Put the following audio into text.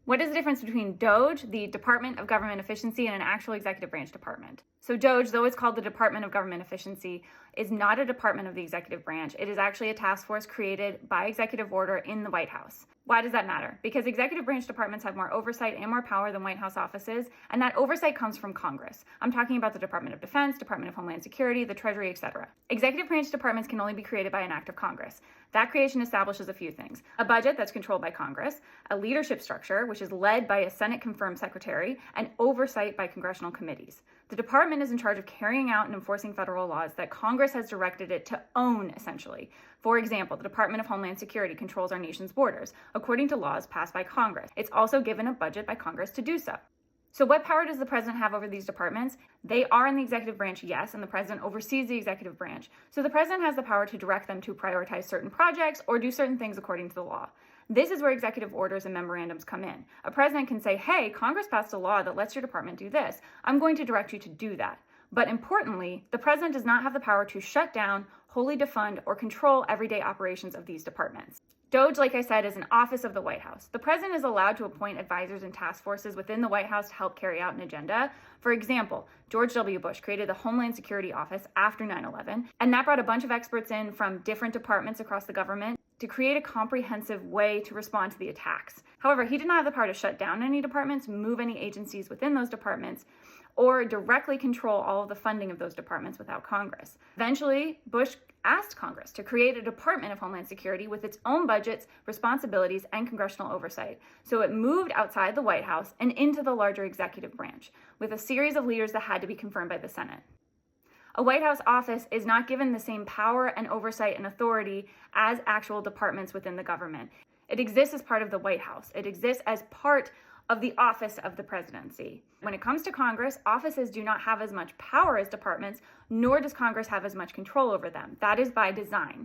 What is the difference between DOGE, the Department of Government Efficiency, and an actual executive branch department? So DOGE, though it's called the Department of Government Efficiency, is not a department of the executive branch. It is actually a task force created by executive order in the White House. Why does that matter? Because executive branch departments have more oversight and more power than White House offices, and that oversight comes from Congress. I'm talking about the Department of Defense, Department of Homeland Security, the Treasury, etc. Executive branch departments can only be created by an act of Congress. That creation establishes a few things: a budget that's controlled by Congress, a leadership structure, which is led by a Senate-confirmed secretary, and oversight by congressional committees. The department is in charge of carrying out and enforcing federal laws that Congress has directed it to own, essentially. For example, the Department of Homeland Security controls our nation's borders, according to laws passed by Congress. It's also given a budget by Congress to do so. So what power does the president have over these departments? They are in the executive branch, yes, and the president oversees the executive branch. So the president has the power to direct them to prioritize certain projects or do certain things according to the law. This is where executive orders and memorandums come in. A president can say, hey, Congress passed a law that lets your department do this. I'm going to direct you to do that. But importantly, the president does not have the power to shut down, wholly defund, or control everyday operations of these departments. DOGE, like I said, is an office of the White House. The president is allowed to appoint advisors and task forces within the White House to help carry out an agenda. For example, George W. Bush created the Homeland Security Office after 9/11, and that brought a bunch of experts in from different departments across the government to create a comprehensive way to respond to the attacks. However, he did not have the power to shut down any departments, move any agencies within those departments, or directly control all of the funding of those departments without Congress. Eventually, Bush asked Congress to create a Department of Homeland Security with its own budgets, responsibilities, and congressional oversight. So it moved outside the White House and into the larger executive branch, with a series of leaders that had to be confirmed by the Senate. A White House office is not given the same power and oversight and authority as actual departments within the government. It exists as part of the White House. It exists as part of the office of the presidency. When it comes to Congress, offices do not have as much power as departments, nor does Congress have as much control over them. That is by design.